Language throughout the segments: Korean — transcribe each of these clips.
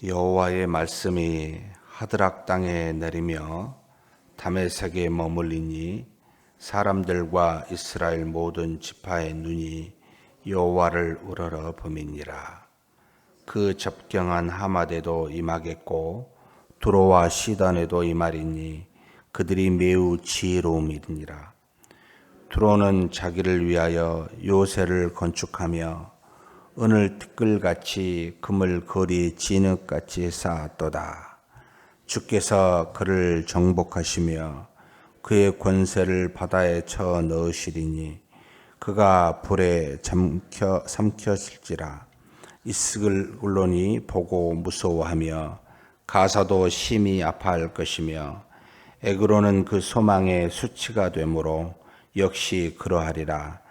여호와의 말씀이 하드락 땅에 내리며 다메섹에 머물리니 사람들과 이스라엘 모든 지파의 눈이 여호와를 우러러 범이니라. 그 접경한 하맛에도 임하겠고 두로와 시돈에도 임하리니 그들이 매우 지혜로움이니라. 두로는 자기를 위하여 요새를 건축하며 은을 티끌같이 금을 거리 진흙같이 쌓았도다. 주께서 그를 정복하시며 그의 권세를 바다에 쳐 넣으시리니 그가 불에 삼켜질지라. 이스글론이 보고 무서워하며 가사도 심히 아파할 것이며 에그로는 그 소망의 수치가 되므로 역시 그러하리라.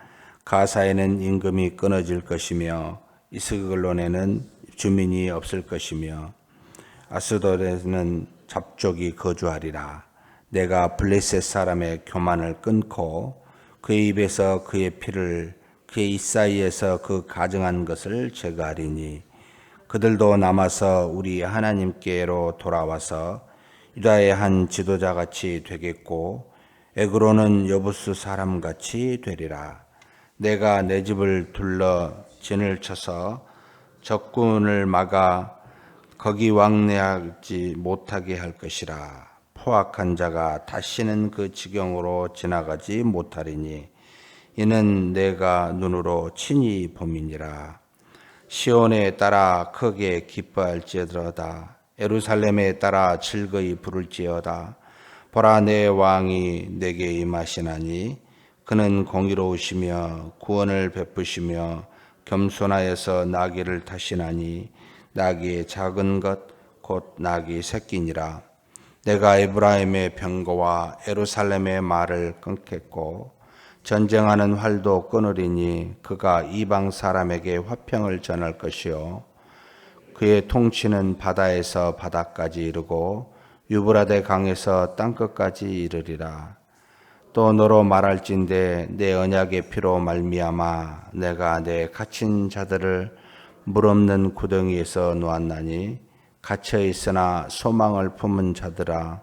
가사에는 임금이 끊어질 것이며 이스글론에는 주민이 없을 것이며 아스돗에는 잡족이 거주하리라. 내가 블레셋 사람의 교만을 끊고 그의 입에서 그의 피를 그의 입 사이에서 그 가증한 것을 제거하리니 그들도 남아서 우리 하나님께로 돌아와서 유다의 한 지도자같이 되겠고 에그로는 여부스 사람같이 되리라. 내가 내 집을 둘러 진을 쳐서 적군을 막아 거기 왕래하지 못하게 할 것이라. 포악한 자가 다시는 그 지경으로 지나가지 못하리니 이는 내가 눈으로 친히 봄이니라. 시온에 따라 크게 기뻐할지어다. 예루살렘에 따라 즐거이 부를지어다. 보라, 내 왕이 내게 임하시나니 그는 공의로우시며 구원을 베푸시며 겸손하여서 나귀를 타시나니 나귀의 작은 것 곧 나귀 새끼니라. 내가 에브라임의 병거와 예루살렘의 말을 끊겠고 전쟁하는 활도 끊으리니 그가 이방 사람에게 화평을 전할 것이요 그의 통치는 바다에서 바다까지 이르고 유브라데 강에서 땅끝까지 이르리라. 또 너로 말할진대 내 언약의 피로 말미암아 내가 내 갇힌 자들을 물 없는 구덩이에서 놓았나니 갇혀 있으나 소망을 품은 자들아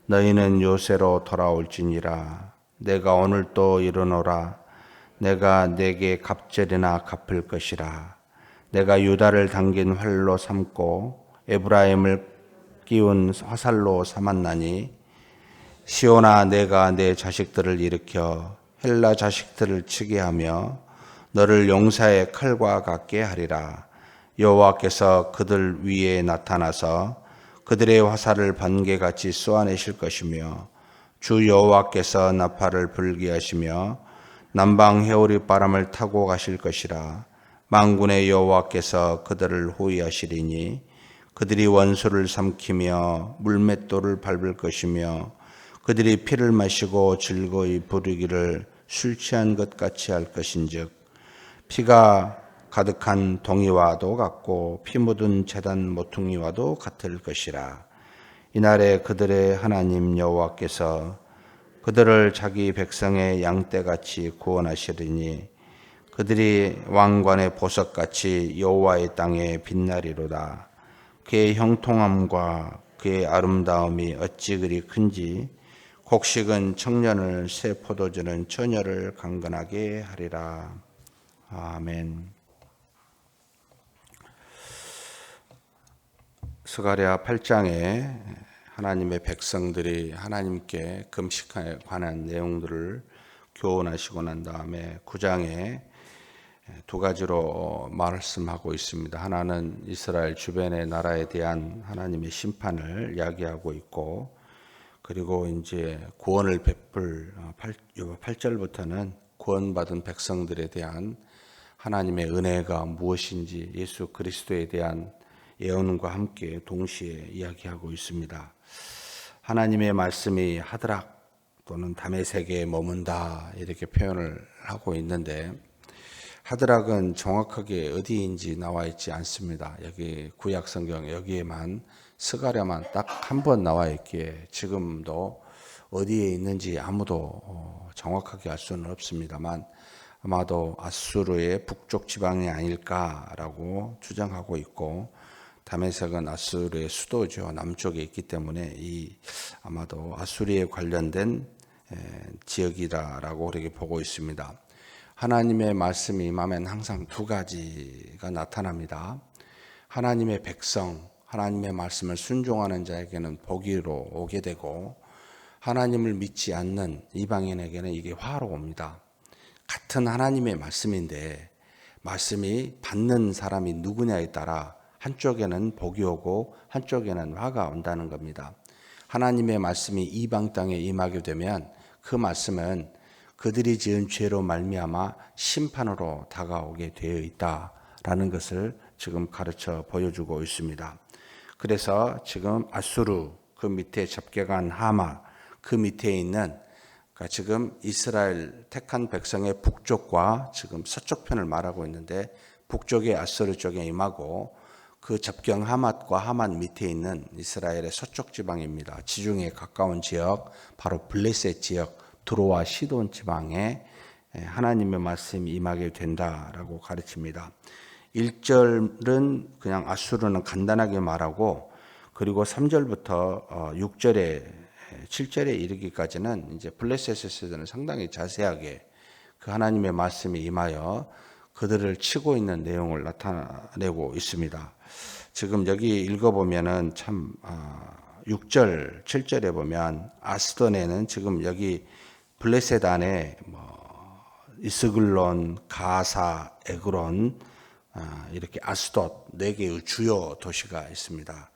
너희는 요새로 돌아올지니라. 내가 오늘 또 이르노라. 내가 내게 갑절이나 갚을 것이라. 내가 유다를 당긴 활로 삼고 에브라임을 끼운 화살로 삼았나니 시온아, 내가 내 자식들을 일으켜 헬라 자식들을 치게 하며 너를 용사의 칼과 같게 하리라. 여호와께서 그들 위에 나타나서 그들의 화살을 번개같이 쏘아내실 것이며 주 여호와께서 나팔을 불게 하시며 남방 회오리 바람을 타고 가실 것이라. 만군의 여호와께서 그들을 호위하시리니 그들이 원수를 삼키며 물맷돌을 밟을 것이며 그들이 피를 마시고 즐거이 부르기를 술 취한 것 같이 할 것인즉 피가 가득한 동이와도 같고 피 묻은 제단 모퉁이와도 같을 것이라. 이날에 그들의 하나님 여호와께서 그들을 자기 백성의 양떼같이 구원하시리니 그들이 왕관의 보석같이 여호와의 땅에 빛나리로다. 그의 형통함과 그의 아름다움이 어찌 그리 큰지 곡식은 청년을 새 포도주는 처녀를 강건하게 하리라. 아멘. 스가랴 8장에 하나님의 백성들이 하나님께 금식에 관한 내용들을 교훈하시고 난 다음에 9장에 두 가지로 말씀하고 있습니다. 하나는 이스라엘 주변의 나라에 대한 하나님의 심판을 이야기하고 있고, 그리고 이제 구원을 베풀 8절부터는 구원받은 백성들에 대한 하나님의 은혜가 무엇인지 예수 그리스도에 대한 예언과 함께 동시에 이야기하고 있습니다. 하나님의 말씀이 하드락 또는 다메섹에 머문다 이렇게 표현을 하고 있는데, 하드락은 정확하게 어디인지 나와 있지 않습니다. 여기 구약 성경 여기에만 스가랴만 딱 한 번 나와 있기에 지금도 어디에 있는지 아무도 정확하게 알 수는 없습니다만 아마도 아수르의 북쪽 지방이 아닐까라고 주장하고 있고, 다메섹은 아수르의 수도죠. 남쪽에 있기 때문에 아마도 아수리에 관련된 지역이다라고 그렇게 보고 있습니다. 하나님의 말씀이 임하면 항상 두 가지가 나타납니다. 하나님의 백성, 하나님의 말씀을 순종하는 자에게는 복이로 오게 되고, 하나님을 믿지 않는 이방인에게는 이게 화로 옵니다. 같은 하나님의 말씀인데 말씀이 받는 사람이 누구냐에 따라 한쪽에는 복이 오고 한쪽에는 화가 온다는 겁니다. 하나님의 말씀이 이방 땅에 임하게 되면 그 말씀은 그들이 지은 죄로 말미암아 심판으로 다가오게 되어 있다라는 것을 지금 가르쳐 보여주고 있습니다. 그래서 지금 아수르, 그 밑에 접경한 하마, 그 밑에 있는, 그러니까 지금 이스라엘 택한 백성의 북쪽과 지금 서쪽 편을 말하고 있는데, 북쪽의 아수르 쪽에 임하고 그 접경 하맛과 하맛 밑에 있는 이스라엘의 서쪽 지방입니다. 지중해에 가까운 지역, 바로 블레셋 지역, 두로와 시돈 지방에 하나님의 말씀이 임하게 된다라고 가르칩니다. 1절은 그냥 아수르는 간단하게 말하고, 그리고 3절부터 6절에 7절에 이르기까지는 이제 블레셋에서는 상당히 자세하게 그 하나님의 말씀이 임하여 그들을 치고 있는 내용을 나타내고 있습니다. 지금 여기 읽어보면은 참 6절, 7절에 보면 아스돈에는 지금 여기 블레셋 안에 이스글론, 가사, 에그론, 이렇게 아스돗 4개의 주요 도시가 있습니다.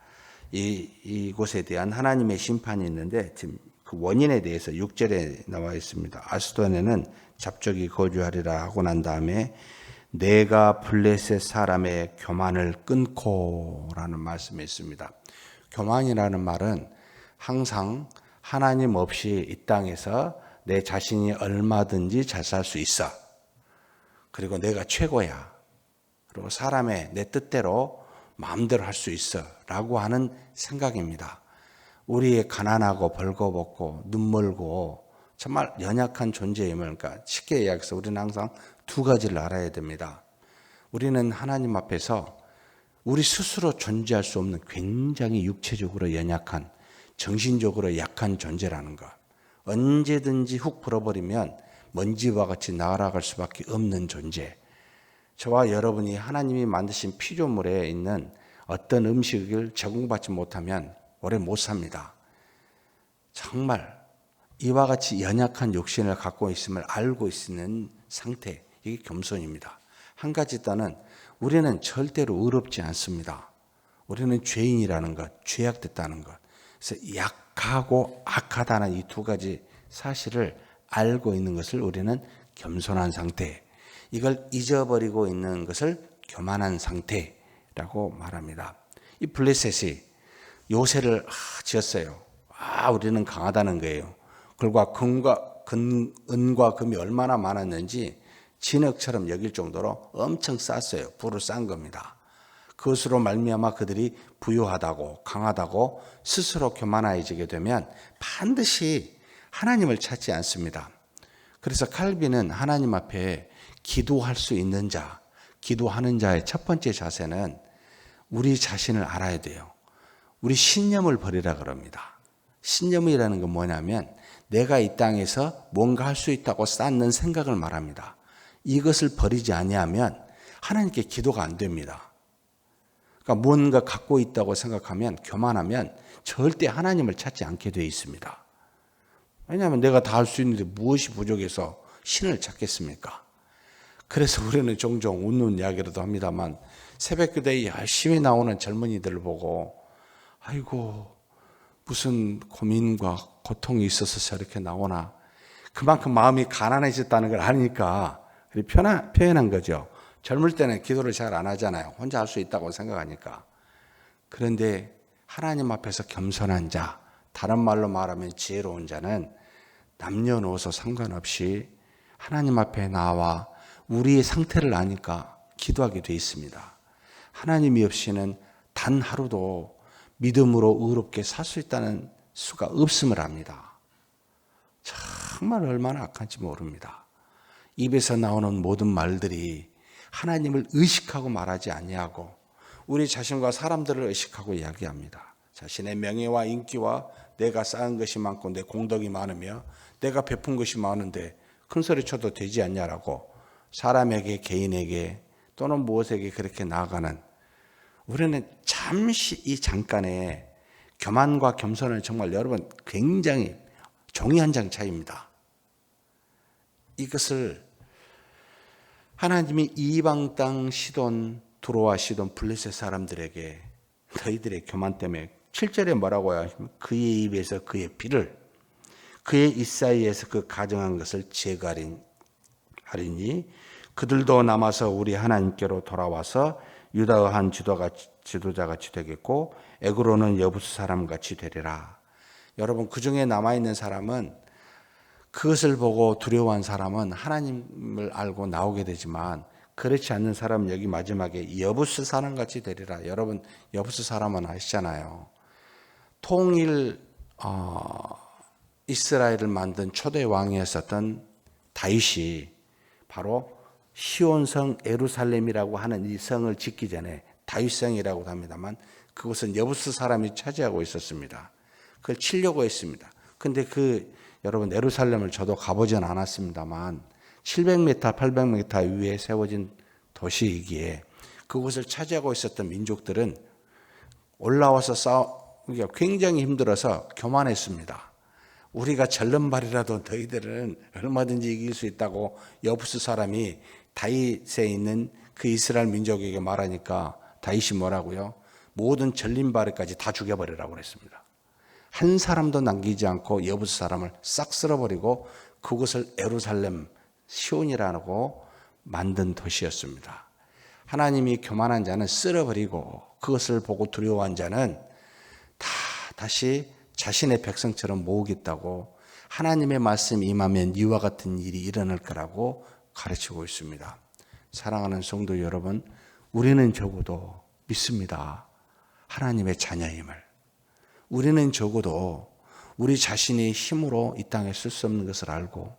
이곳에 대한 하나님의 심판이 있는데 지금 그 원인에 대해서 6절에 나와 있습니다. 아스돈에는 잡적이 거주하리라 하고 난 다음에 내가 블레셋 사람의 교만을 끊고라는 말씀이 있습니다. 교만이라는 말은 항상 하나님 없이 이 땅에서 내 자신이 얼마든지 잘 살 수 있어. 그리고 내가 최고야. 그리고 사람의 내 뜻대로 마음대로 할 수 있어 라고 하는 생각입니다. 우리의 가난하고 벌거벗고 눈멀고 정말 연약한 존재임을, 그러니까 쉽게 이야기해서 우리는 항상 두 가지를 알아야 됩니다. 우리는 하나님 앞에서 우리 스스로 존재할 수 없는 굉장히 육체적으로 연약한, 정신적으로 약한 존재라는 것. 언제든지 훅 불어버리면 먼지와 같이 날아갈 수밖에 없는 존재. 저와 여러분이 하나님이 만드신 피조물에 있는 어떤 음식을 제공받지 못하면 오래 못 삽니다. 정말 이와 같이 연약한 육신을 갖고 있음을 알고 있는 상태, 이게 겸손입니다. 한 가지 더는 우리는 절대로 의롭지 않습니다. 우리는 죄인이라는 것, 죄악됐다는 것. 그래서 약하고 악하다는 이 두 가지 사실을 알고 있는 것을 우리는 겸손한 상태, 이걸 잊어버리고 있는 것을 교만한 상태라고 말합니다. 이 블레셋이 요새를 지었어요. 우리는 강하다는 거예요. 그리고 은과 금이 얼마나 많았는지 진흙처럼 여길 정도로 엄청 쌌어요. 불을 싼 겁니다. 그것으로 말미암아 그들이 부유하다고 강하다고 스스로 교만해지게 되면 반드시 하나님을 찾지 않습니다. 그래서 칼빈은 하나님 앞에 기도할 수 있는 자, 기도하는 자의 첫 번째 자세는 우리 자신을 알아야 돼요. 우리 신념을 버리라 그럽니다. 신념이라는 건 뭐냐면 내가 이 땅에서 뭔가 할 수 있다고 쌓는 생각을 말합니다. 이것을 버리지 아니하면 하나님께 기도가 안 됩니다. 그러니까 뭔가 갖고 있다고 생각하면, 교만하면 절대 하나님을 찾지 않게 되어 있습니다. 왜냐하면 내가 다 할 수 있는데 무엇이 부족해서 신을 찾겠습니까? 그래서 우리는 종종 웃는 이야기라도 합니다만, 새벽기도에 열심히 나오는 젊은이들을 보고 아이고 무슨 고민과 고통이 있어서 저렇게 나오나, 그만큼 마음이 가난해졌다는 걸 아니까 표현한 거죠. 젊을 때는 기도를 잘 안 하잖아요. 혼자 할 수 있다고 생각하니까. 그런데 하나님 앞에서 겸손한 자, 다른 말로 말하면 지혜로운 자는 남녀노소 상관없이 하나님 앞에 나와 우리의 상태를 아니까 기도하게 돼 있습니다. 하나님이 없이는 단 하루도 믿음으로 의롭게 살 수 있다는 수가 없음을 압니다. 정말 얼마나 악한지 모릅니다. 입에서 나오는 모든 말들이 하나님을 의식하고 말하지 아니하고 우리 자신과 사람들을 의식하고 이야기합니다. 자신의 명예와 인기와 내가 쌓은 것이 많고 내 공덕이 많으며 내가 베푼 것이 많은데 큰 소리 쳐도 되지 않냐라고 사람에게, 개인에게 또는 무엇에게 그렇게 나아가는, 우리는 잠시 이 잠깐의 교만과 겸손은 정말 여러분 굉장히 종이 한 장 차이입니다. 이것을 하나님이 이방 땅 시돈, 두로와 시돈, 블레셋 사람들에게 너희들의 교만 때문에 7절에 뭐라고 하시면 그의 입에서 그의 피를, 그의 입 사이에서 그 가정한 것을 제거하리니 그들도 남아서 우리 하나님께로 돌아와서 유다의 한 지도자같이 되겠고 에그로는 여부스 사람같이 되리라. 여러분, 그 중에 남아있는 사람은, 그것을 보고 두려워한 사람은 하나님을 알고 나오게 되지만 그렇지 않는 사람은 여기 마지막에 여부스 사람같이 되리라. 여러분, 여부스 사람은 아시잖아요. 통일 이스라엘을 만든 초대 왕이었었던 다윗이 바로 시온성 예루살렘이라고 하는 이 성을 짓기 전에 다윗성이라고 합니다만 그곳은 여부스 사람이 차지하고 있었습니다. 그걸 치려고 했습니다. 근데 여러분 예루살렘을 저도 가보진 않았습니다만 700m, 800m 위에 세워진 도시이기에 그곳을 차지하고 있었던 민족들은 올라와서 싸우기가 굉장히 힘들어서 교만했습니다. 우리가 절름발이라도 너희들은 얼마든지 이길 수 있다고 여부스 사람이 다윗에 있는 그 이스라엘 민족에게 말하니까 다윗이 뭐라고요? 모든 절림발이까지 다 죽여버리라고 그랬습니다. 한 사람도 남기지 않고 여부스 사람을 싹 쓸어버리고 그곳을 예루살렘 시온이라고 만든 도시였습니다. 하나님이 교만한 자는 쓸어버리고 그것을 보고 두려워한 자는 다시 자신의 백성처럼 모으겠다고, 하나님의 말씀이 임하면 이와 같은 일이 일어날 거라고 가르치고 있습니다. 사랑하는 성도 여러분, 우리는 적어도 믿습니다. 하나님의 자녀임을. 우리는 적어도 우리 자신의 힘으로 이 땅에 쓸 수 없는 것을 알고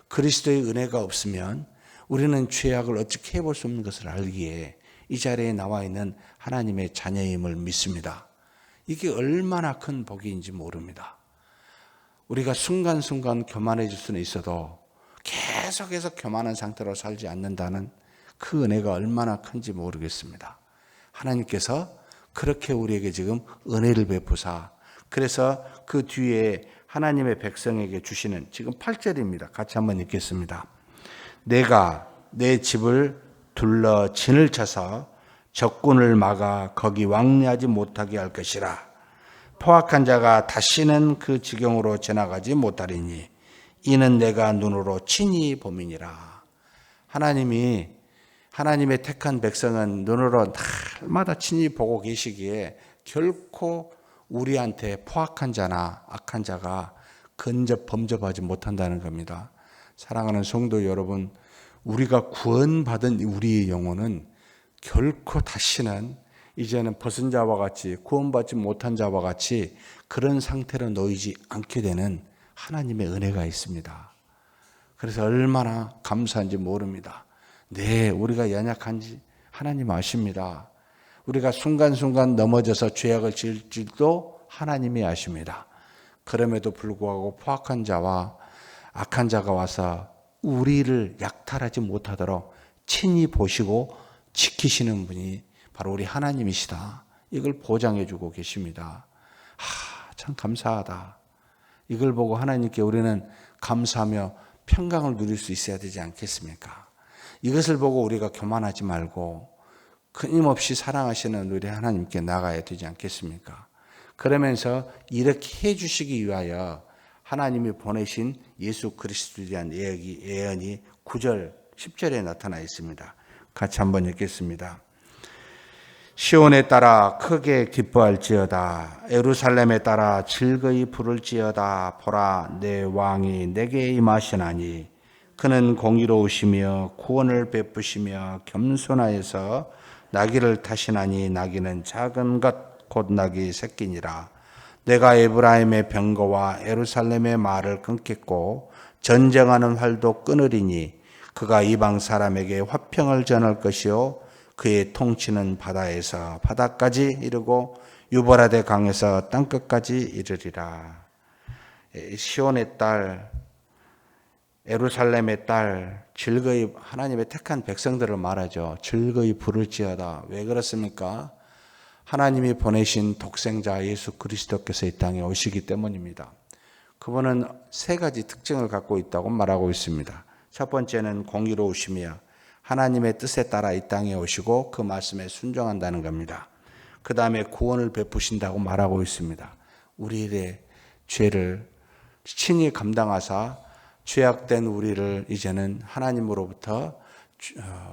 그리스도의 은혜가 없으면 우리는 죄악을 어떻게 해볼 수 없는 것을 알기에 이 자리에 나와 있는 하나님의 자녀임을 믿습니다. 이게 얼마나 큰 복인지 모릅니다. 우리가 순간순간 교만해질 수는 있어도 계속해서 교만한 상태로 살지 않는다는 그 은혜가 얼마나 큰지 모르겠습니다. 하나님께서 그렇게 우리에게 지금 은혜를 베푸사, 그래서 그 뒤에 하나님의 백성에게 주시는 지금 8절입니다. 같이 한번 읽겠습니다. 내가 내 집을 둘러 진을 쳐서 적군을 막아 거기 왕래하지 못하게 할 것이라. 포악한 자가 다시는 그 지경으로 지나가지 못하리니 이는 내가 눈으로 친히 봄이니라. 하나님의 택한 백성은 눈으로 날마다 친히 보고 계시기에 결코 우리한테 포악한 자나 악한 자가 범접하지 못한다는 겁니다. 사랑하는 성도 여러분, 우리가 구원받은 우리의 영혼은 결코 다시는 이제는 벗은 자와 같이, 구원받지 못한 자와 같이 그런 상태로 놓이지 않게 되는 하나님의 은혜가 있습니다. 그래서 얼마나 감사한지 모릅니다. 네, 우리가 연약한지 하나님 아십니다. 우리가 순간순간 넘어져서 죄악을 지을 줄도 하나님이 아십니다. 그럼에도 불구하고 포악한 자와 악한 자가 와서 우리를 약탈하지 못하도록 친히 보시고 지키시는 분이 바로 우리 하나님이시다. 이걸 보장해 주고 계십니다. 참 감사하다. 이걸 보고 하나님께 우리는 감사하며 평강을 누릴 수 있어야 되지 않겠습니까? 이것을 보고 우리가 교만하지 말고 끊임없이 사랑하시는 우리 하나님께 나가야 되지 않겠습니까? 그러면서 이렇게 해주시기 위하여 하나님이 보내신 예수 그리스도에 대한 예언이 9절, 10절에 나타나 있습니다. 같이 한번 읽겠습니다. 시온에 따라 크게 기뻐할지어다. 예루살렘에 따라 즐거이 부를지어다. 보라, 내 왕이 내게 임하시나니 그는 공의로우시며 구원을 베푸시며 겸손하여서 나귀를 타시나니 나귀는 작은 것 곧 나귀 새끼니라. 내가 에브라임의 병거와 예루살렘의 말을 끊겠고 전쟁하는 활도 끊으리니 그가 이방 사람에게 화평을 전할 것이요 그의 통치는 바다에서 바다까지 이르고 유보라데 강에서 땅끝까지 이르리라. 시온의 딸, 예루살렘의 딸, 즐거이 하나님의 택한 백성들을 말하죠. 즐거이 부를지어다. 왜 그렇습니까? 하나님이 보내신 독생자 예수 그리스도께서 이 땅에 오시기 때문입니다. 그분은 세 가지 특징을 갖고 있다고 말하고 있습니다. 첫 번째는 공의로우시며 하나님의 뜻에 따라 이 땅에 오시고 그 말씀에 순종한다는 겁니다. 그 다음에 구원을 베푸신다고 말하고 있습니다. 우리의 죄를 친히 감당하사 죄악된 우리를 이제는 하나님으로부터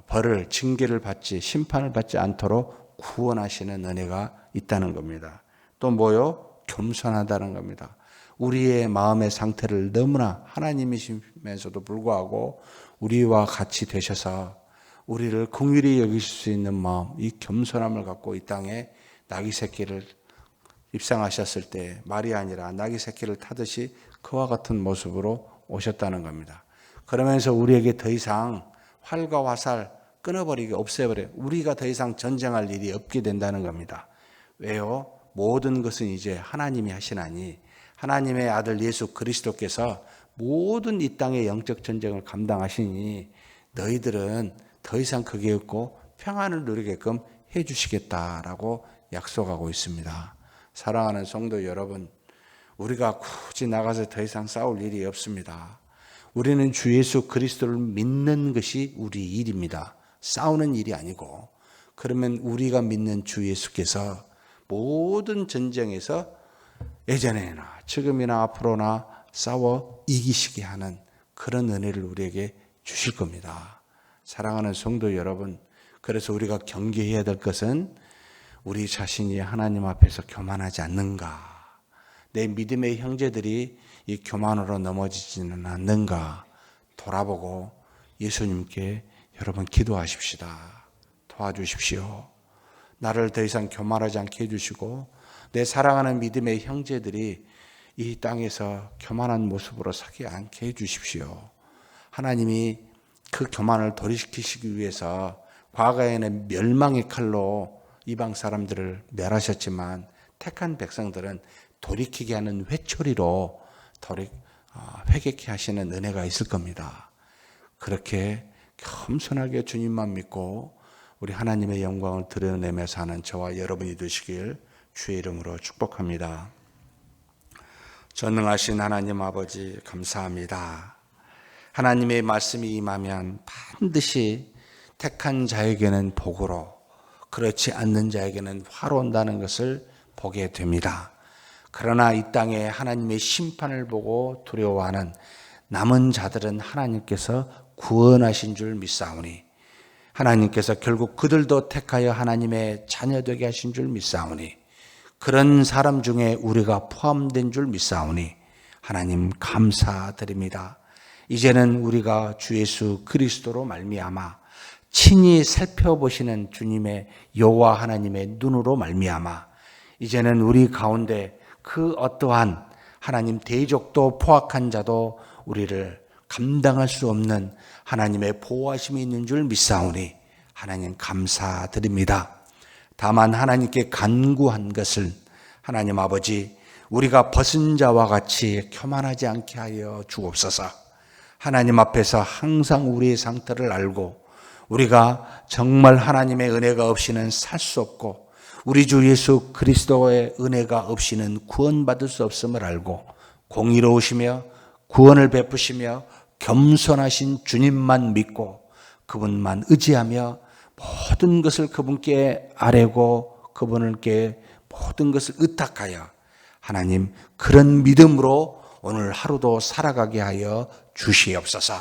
벌을, 징계를 받지, 심판을 받지 않도록 구원하시는 은혜가 있다는 겁니다. 또 뭐요? 겸손하다는 겁니다. 우리의 마음의 상태를 너무나 하나님이시면서도 불구하고 우리와 같이 되셔서 우리를 긍휼히 여기실 수 있는 마음, 이 겸손함을 갖고 이 땅에 나귀 새끼를 입상하셨을 때 말이 아니라 나귀 새끼를 타듯이 그와 같은 모습으로 오셨다는 겁니다. 그러면서 우리에게 더 이상 활과 화살 끊어버리게 없애버려 우리가 더 이상 전쟁할 일이 없게 된다는 겁니다. 왜요? 모든 것은 이제 하나님이 하시나니 하나님의 아들 예수 그리스도께서 모든 이 땅의 영적 전쟁을 감당하시니 너희들은 더 이상 그게 없고 평안을 누리게끔 해주시겠다라고 약속하고 있습니다. 사랑하는 성도 여러분, 우리가 굳이 나가서 더 이상 싸울 일이 없습니다. 우리는 주 예수 그리스도를 믿는 것이 우리 일입니다. 싸우는 일이 아니고. 그러면 우리가 믿는 주 예수께서 모든 전쟁에서 예전에나 지금이나 앞으로나 싸워 이기시게 하는 그런 은혜를 우리에게 주실 겁니다. 사랑하는 성도 여러분, 그래서 우리가 경계해야 될 것은 우리 자신이 하나님 앞에서 교만하지 않는가, 내 믿음의 형제들이 이 교만으로 넘어지지는 않는가 돌아보고 예수님께 여러분 기도하십시다. 도와주십시오. 나를 더 이상 교만하지 않게 해주시고 내 사랑하는 믿음의 형제들이 이 땅에서 교만한 모습으로 서지 않게 해주십시오. 하나님이 그 교만을 돌이키시기 위해서 과거에는 멸망의 칼로 이방 사람들을 멸하셨지만 택한 백성들은 돌이키게 하는 회초리로 회개케 하시는 은혜가 있을 겁니다. 그렇게 겸손하게 주님만 믿고 우리 하나님의 영광을 드러내며 사는 저와 여러분이 되시길 주의 이름으로 축복합니다. 전능하신 하나님 아버지 감사합니다. 하나님의 말씀이 임하면 반드시 택한 자에게는 복으로, 그렇지 않는 자에게는 화로 온다는 것을 보게 됩니다. 그러나 이 땅에 하나님의 심판을 보고 두려워하는 남은 자들은 하나님께서 구원하신 줄 믿사오니, 하나님께서 결국 그들도 택하여 하나님의 자녀 되게 하신 줄 믿사오니, 그런 사람 중에 우리가 포함된 줄 믿사오니 하나님 감사드립니다. 이제는 우리가 주 예수 그리스도로 말미암아 친히 살펴보시는 주님의 여호와 하나님의 눈으로 말미암아 이제는 우리 가운데 그 어떠한 하나님 대적도 포악한 자도 우리를 감당할 수 없는 하나님의 보호하심이 있는 줄 믿사오니 하나님 감사드립니다. 다만 하나님께 간구한 것을 하나님 아버지 우리가 벗은 자와 같이 교만하지 않게 하여 주옵소서. 하나님 앞에서 항상 우리의 상태를 알고 우리가 정말 하나님의 은혜가 없이는 살 수 없고 우리 주 예수 그리스도의 은혜가 없이는 구원받을 수 없음을 알고 공의로우시며 구원을 베푸시며 겸손하신 주님만 믿고 그분만 의지하며 모든 것을 그분께 아뢰고 그분께 모든 것을 의탁하여 하나님 그런 믿음으로 오늘 하루도 살아가게 하여 주시옵소서.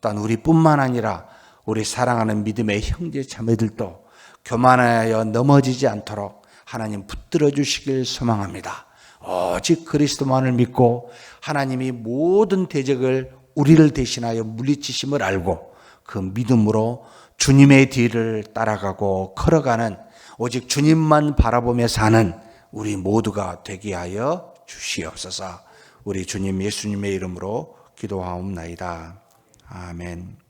또한 우리뿐만 아니라 우리 사랑하는 믿음의 형제 자매들도 교만하여 넘어지지 않도록 하나님 붙들어 주시길 소망합니다. 오직 그리스도만을 믿고 하나님이 모든 대적을 우리를 대신하여 물리치심을 알고 그 믿음으로 주님의 뒤를 따라가고 걸어가는 오직 주님만 바라보며 사는 우리 모두가 되게 하여 주시옵소서. 우리 주님 예수님의 이름으로 기도하옵나이다. 아멘.